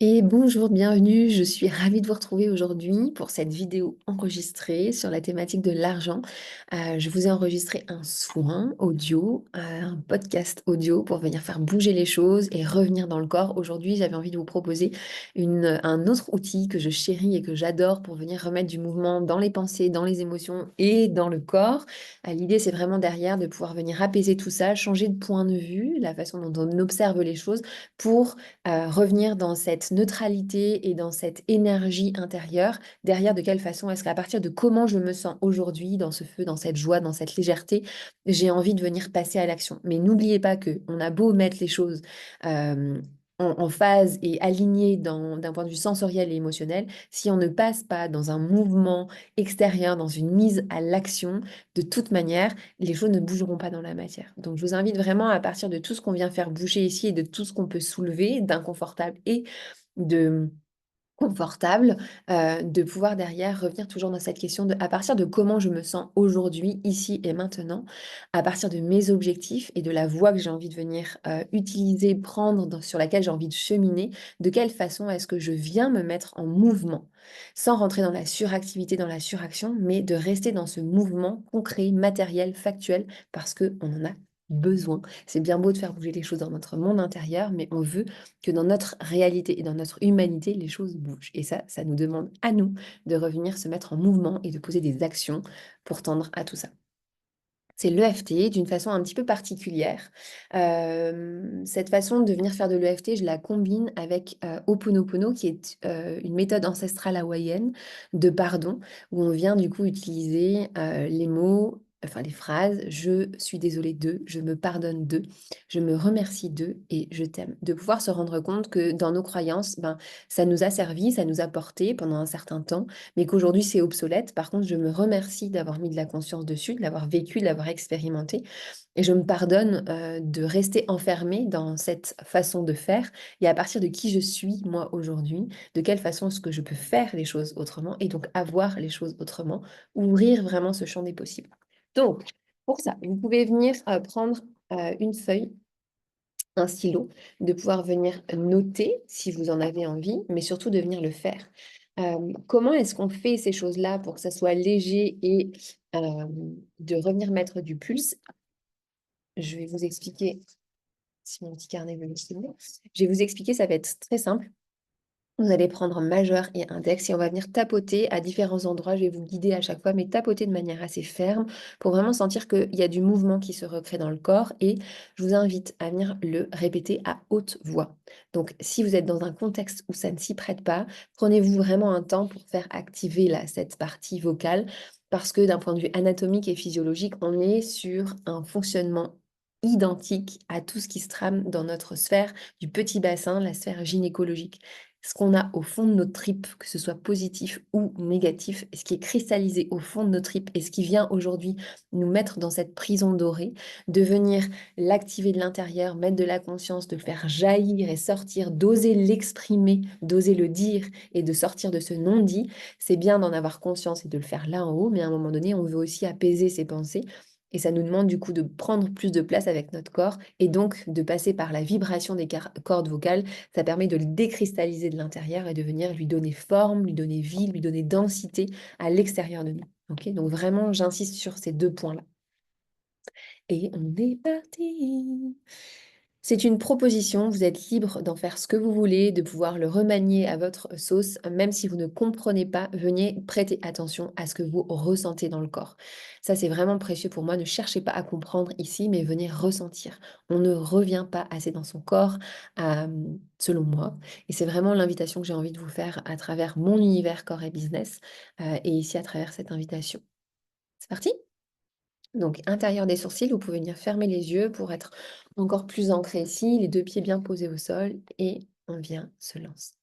Et bonjour, bienvenue. Je suis ravie de vous retrouver aujourd'hui pour cette vidéo enregistrée sur la thématique de l'argent. Je vous ai enregistré un soin audio, un podcast audio pour venir faire bouger les choses et revenir dans le corps. Aujourd'hui, j'avais envie de vous proposer un autre outil que je chéris et que j'adore pour venir remettre du mouvement dans les pensées, dans les émotions et dans le corps. L'idée, c'est vraiment derrière de pouvoir venir apaiser tout ça, changer de point de vue, la façon dont on observe les choses pour revenir dans cette neutralité et dans cette énergie intérieure. Derrière, de quelle façon est-ce qu'à partir de comment je me sens aujourd'hui, dans ce feu, dans cette joie, dans cette légèreté, j'ai envie de venir passer à l'action. Mais n'oubliez pas que on a beau mettre les choses en phase et alignées d'un point de vue sensoriel et émotionnel, si on ne passe pas dans un mouvement extérieur, dans une mise à l'action, de toute manière, les choses ne bougeront pas dans la matière. Donc, je vous invite vraiment à partir de tout ce qu'on vient faire bouger ici et de tout ce qu'on peut soulever, d'inconfortable et de confortable, de pouvoir derrière revenir toujours dans cette question de à partir de comment je me sens aujourd'hui, ici et maintenant, à partir de mes objectifs et de la voie que j'ai envie de venir utiliser, prendre, sur laquelle j'ai envie de cheminer, de quelle façon est-ce que je viens me mettre en mouvement, sans rentrer dans la suractivité, dans la suraction, mais de rester dans ce mouvement concret, matériel, factuel, parce qu'on en a besoin. C'est bien beau de faire bouger les choses dans notre monde intérieur, mais on veut que dans notre réalité et dans notre humanité, les choses bougent. Et ça nous demande à nous de revenir se mettre en mouvement et de poser des actions pour tendre à tout ça. C'est l'EFT d'une façon un petit peu particulière. Cette façon de venir faire de l'EFT, je la combine avec Ho'oponopono, qui est une méthode ancestrale hawaïenne de pardon, où on vient du coup utiliser les mots, enfin les phrases, je suis désolée de, je me pardonne de, je me remercie de et je t'aime. De pouvoir se rendre compte que dans nos croyances, ben, ça nous a servi, ça nous a porté pendant un certain temps, mais qu'aujourd'hui c'est obsolète. Par contre, je me remercie d'avoir mis de la conscience dessus, de l'avoir vécu, de l'avoir expérimenté. Et je me pardonne de rester enfermée dans cette façon de faire. Et à partir de qui je suis, moi, aujourd'hui, de quelle façon est-ce que je peux faire les choses autrement et donc avoir les choses autrement, ouvrir vraiment ce champ des possibles. Donc, pour ça, vous pouvez venir prendre une feuille, un stylo, de pouvoir venir noter si vous en avez envie, mais surtout de venir le faire. Comment est-ce qu'on fait ces choses-là pour que ça soit léger et de revenir mettre du pulse? Je vais vous expliquer, si mon petit carnet veut le suivre. Je vais vous expliquer, ça va être très simple. Vous allez prendre majeur et index et on va venir tapoter à différents endroits. Je vais vous guider à chaque fois, mais tapoter de manière assez ferme pour vraiment sentir qu'il y a du mouvement qui se recrée dans le corps. Et je vous invite à venir le répéter à haute voix. Donc, si vous êtes dans un contexte où ça ne s'y prête pas, prenez-vous vraiment un temps pour faire activer là, cette partie vocale parce que d'un point de vue anatomique et physiologique, on est sur un fonctionnement identique à tout ce qui se trame dans notre sphère du petit bassin, la sphère gynécologique. Ce qu'on a au fond de notre tripes, que ce soit positif ou négatif, ce qui est cristallisé au fond de nos tripes et ce qui vient aujourd'hui nous mettre dans cette prison dorée, de venir l'activer de l'intérieur, mettre de la conscience, de le faire jaillir et sortir, d'oser l'exprimer, d'oser le dire et de sortir de ce non-dit, c'est bien d'en avoir conscience et de le faire là en haut, mais à un moment donné, on veut aussi apaiser ses pensées. Et ça nous demande du coup de prendre plus de place avec notre corps et donc de passer par la vibration des cordes vocales. Ça permet de le décristalliser de l'intérieur et de venir lui donner forme, lui donner vie, lui donner densité à l'extérieur de nous. Ok, donc vraiment, j'insiste sur ces deux points-là. Et on est parti. C'est une proposition, vous êtes libre d'en faire ce que vous voulez, de pouvoir le remanier à votre sauce, même si vous ne comprenez pas, venez prêter attention à ce que vous ressentez dans le corps. Ça, c'est vraiment précieux pour moi. Ne cherchez pas à comprendre ici, mais venez ressentir. On ne revient pas assez dans son corps, selon moi. Et c'est vraiment l'invitation que j'ai envie de vous faire à travers mon univers corps et business, et ici à travers cette invitation. C'est parti? Donc, intérieur des sourcils, vous pouvez venir fermer les yeux pour être encore plus ancré ici, les deux pieds bien posés au sol et on vient se lancer.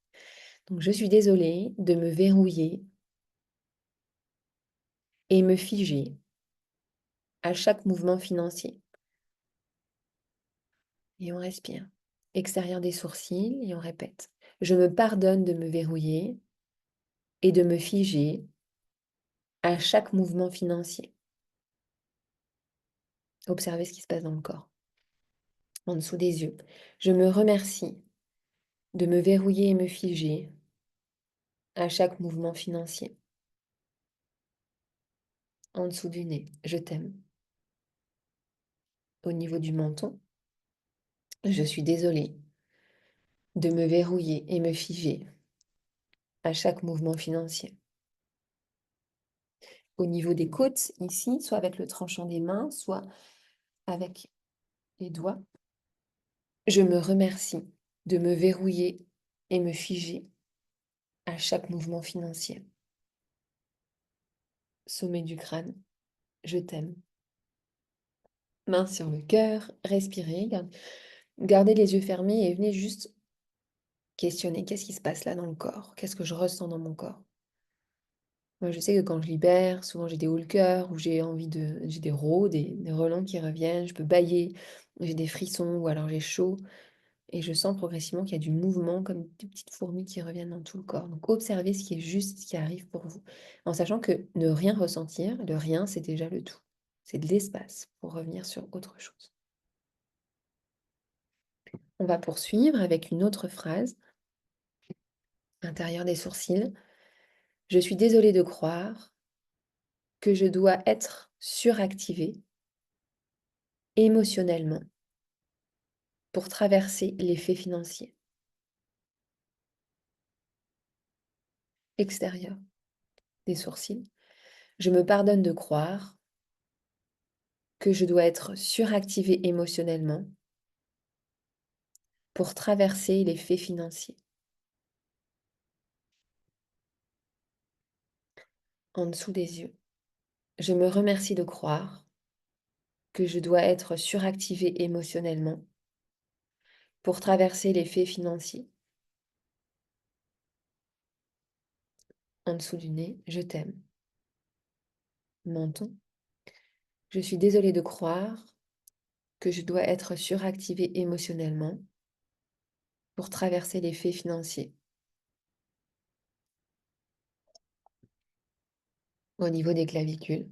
Donc, je suis désolée de me verrouiller et me figer à chaque mouvement financier. Et on respire. Extérieur des sourcils et on répète. Je me pardonne de me verrouiller et de me figer à chaque mouvement financier. Observez ce qui se passe dans le corps, en dessous des yeux. Je me remercie de me verrouiller et me figer à chaque mouvement financier. En dessous du nez, je t'aime. Au niveau du menton, je suis désolée de me verrouiller et me figer à chaque mouvement financier. Au niveau des côtes, ici, soit avec le tranchant des mains, soit avec les doigts, je me remercie de me verrouiller et me figer à chaque mouvement financier. Sommet du crâne, je t'aime. Main sur le cœur, respirez, gardez les yeux fermés et venez juste questionner qu'est-ce qui se passe là dans le corps, qu'est-ce que je ressens dans mon corps. Moi, je sais que quand je libère, souvent j'ai des hauts le cœur ou j'ai des rots, des relents qui reviennent, je peux bâiller, j'ai des frissons ou alors j'ai chaud et je sens progressivement qu'il y a du mouvement comme des petites fourmis qui reviennent dans tout le corps. Donc observez ce qui est juste, ce qui arrive pour vous, en sachant que ne rien ressentir, le rien, c'est déjà le tout. C'est de l'espace pour revenir sur autre chose. On va poursuivre avec une autre phrase, intérieur des sourcils. Je suis désolée de croire que je dois être suractivée émotionnellement pour traverser l'effet financier. Extérieur des sourcils. Je me pardonne de croire que je dois être suractivée émotionnellement pour traverser l'effet financier. En dessous des yeux. Je me remercie de croire que je dois être suractivée émotionnellement pour traverser l'effet financier. En dessous du nez, je t'aime. Menton. Je suis désolée de croire que je dois être suractivée émotionnellement pour traverser l'effet financier. Au niveau des clavicules.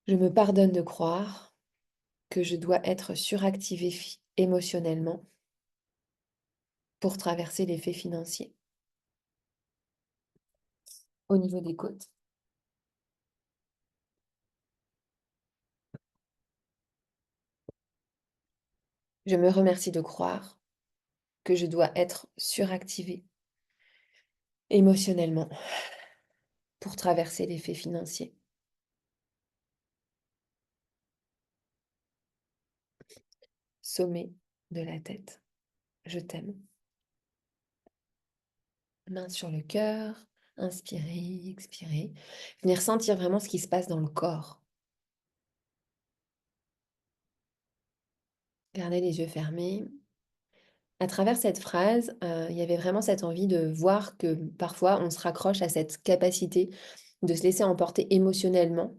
Je me pardonne de croire que je dois être suractivée émotionnellement pour traverser l'effet financier. Au niveau des côtes. Je me remercie de croire que je dois être suractivée émotionnellement pour traverser l'effet financier. Sommet de la tête. Je t'aime. Main sur le cœur. Inspirez, expirez. Venir sentir vraiment ce qui se passe dans le corps. Gardez les yeux fermés. À travers cette phrase, il y avait vraiment cette envie de voir que parfois on se raccroche à cette capacité de se laisser emporter émotionnellement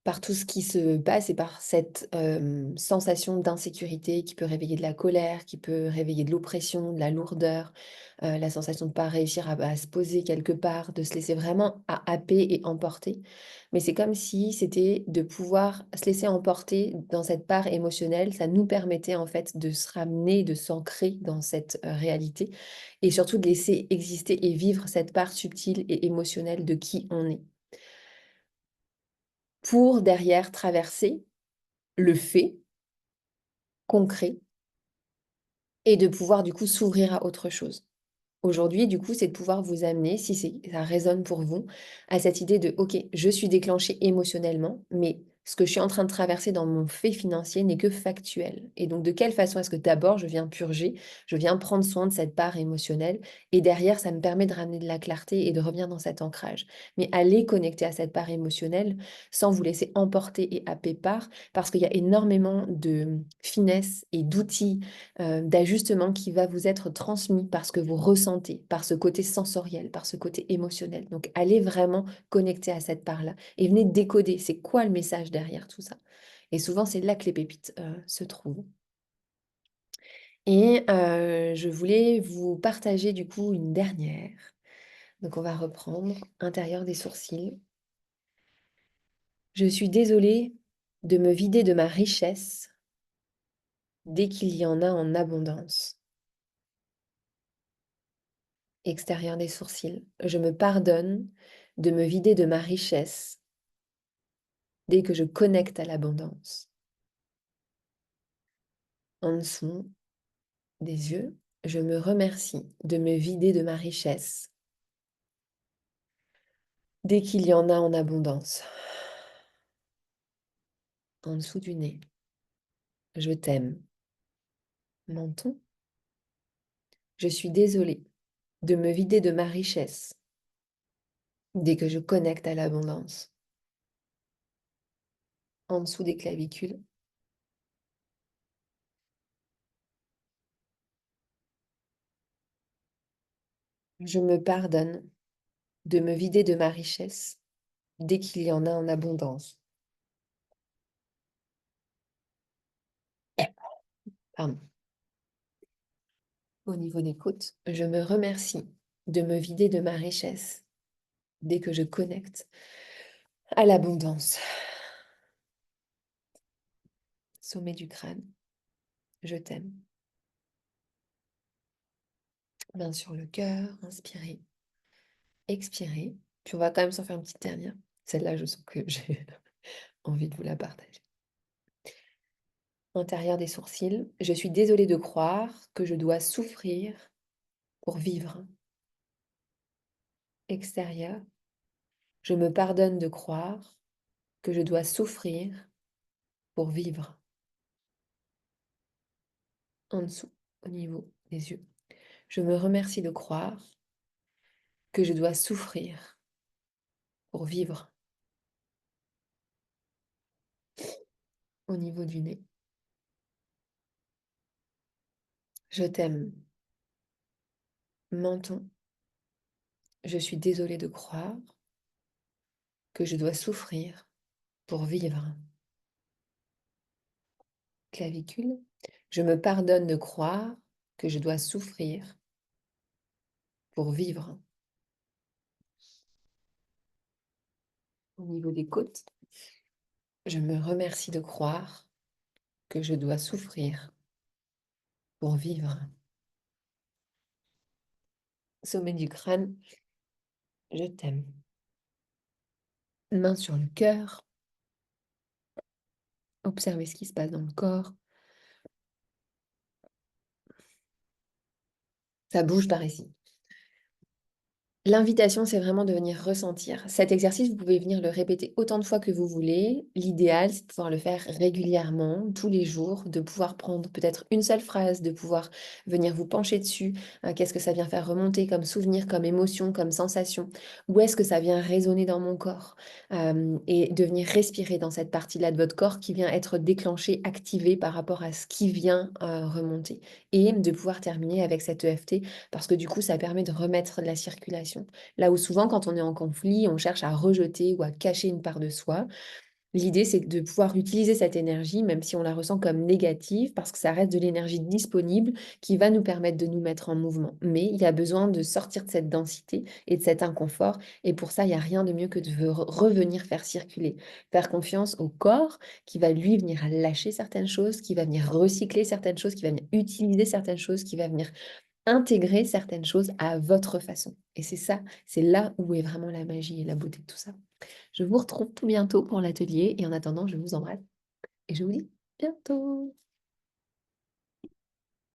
par tout ce qui se passe et par cette sensation d'insécurité qui peut réveiller de la colère, qui peut réveiller de l'oppression, de la lourdeur, la sensation de ne pas réussir à se poser quelque part, de se laisser vraiment happer et emporter. Mais c'est comme si c'était de pouvoir se laisser emporter dans cette part émotionnelle, ça nous permettait en fait de se ramener, de s'ancrer dans cette réalité et surtout de laisser exister et vivre cette part subtile et émotionnelle de qui on est pour derrière traverser le fait concret et de pouvoir du coup s'ouvrir à autre chose. Aujourd'hui, du coup, c'est de pouvoir vous amener, si ça résonne pour vous, à cette idée de, OK, je suis déclenchée émotionnellement, mais ce que je suis en train de traverser dans mon fait financier n'est que factuel. Et donc, de quelle façon est-ce que d'abord, je viens purger, je viens prendre soin de cette part émotionnelle, et derrière, ça me permet de ramener de la clarté et de revenir dans cet ancrage. Mais allez connecter à cette part émotionnelle sans vous laisser emporter et happer par, parce qu'il y a énormément de finesse et d'outils d'ajustement qui va vous être transmis par ce que vous ressentez, par ce côté sensoriel, par ce côté émotionnel. Donc, allez vraiment connecter à cette part-là et venez décoder, c'est quoi le message derrière tout ça. Et souvent, c'est là que les pépites se trouvent. Et je voulais vous partager du coup une dernière. Donc, on va reprendre intérieur des sourcils. Je suis désolée de me vider de ma richesse dès qu'il y en a en abondance. extérieur des sourcils. Je me pardonne de me vider de ma richesse dès que je connecte à l'abondance. En dessous des yeux, je me remercie de me vider de ma richesse dès qu'il y en a en abondance. En dessous du nez, je t'aime. Menton, je suis désolée de me vider de ma richesse dès que je connecte à l'abondance. En dessous des clavicules, je me pardonne de me vider de ma richesse dès qu'il y en a en abondance. Pardon. Au niveau des côtes, je me remercie de me vider de ma richesse dès que je connecte à l'abondance. Sommet du crâne, je t'aime. Main sur le cœur, inspirez, expirez. Puis on va quand même s'en faire une petite dernière. Celle-là, je sens que j'ai envie de vous la partager. Intérieur des sourcils, je suis désolée de croire que je dois souffrir pour vivre. Extérieur, je me pardonne de croire que je dois souffrir pour vivre. En dessous, au niveau des yeux, je me remercie de croire que je dois souffrir pour vivre. Au niveau du nez, je t'aime. Menton, je suis désolée de croire que je dois souffrir pour vivre. Clavicule, je me pardonne de croire que je dois souffrir pour vivre. Au niveau des côtes, je me remercie de croire que je dois souffrir pour vivre. Sommet du crâne, je t'aime. Main sur le cœur, observez ce qui se passe dans le corps. Ça bouge par ici. L'invitation, c'est vraiment de venir ressentir. Cet exercice, vous pouvez venir le répéter autant de fois que vous voulez. L'idéal, c'est de pouvoir le faire régulièrement, tous les jours, de pouvoir prendre peut-être une seule phrase, de pouvoir venir vous pencher dessus. Qu'est-ce que ça vient faire remonter comme souvenir, comme émotion, comme sensation? Où est-ce que ça vient résonner dans mon corps? Et de venir respirer dans cette partie-là de votre corps qui vient être déclenchée, activée par rapport à ce qui vient remonter. Et de pouvoir terminer avec cette EFT parce que du coup, ça permet de remettre de la circulation. Là où souvent, quand on est en conflit, on cherche à rejeter ou à cacher une part de soi. L'idée, c'est de pouvoir utiliser cette énergie, même si on la ressent comme négative, parce que ça reste de l'énergie disponible qui va nous permettre de nous mettre en mouvement. Mais il y a besoin de sortir de cette densité et de cet inconfort. Et pour ça, il n'y a rien de mieux que de revenir faire circuler. Faire confiance au corps qui va, lui, venir lâcher certaines choses, qui va venir recycler certaines choses, qui va venir utiliser certaines choses, qui va venir intégrer certaines choses à votre façon. Et c'est ça, c'est là où est vraiment la magie et la beauté de tout ça. Je vous retrouve tout bientôt pour l'atelier et en attendant, je vous embrasse et je vous dis bientôt.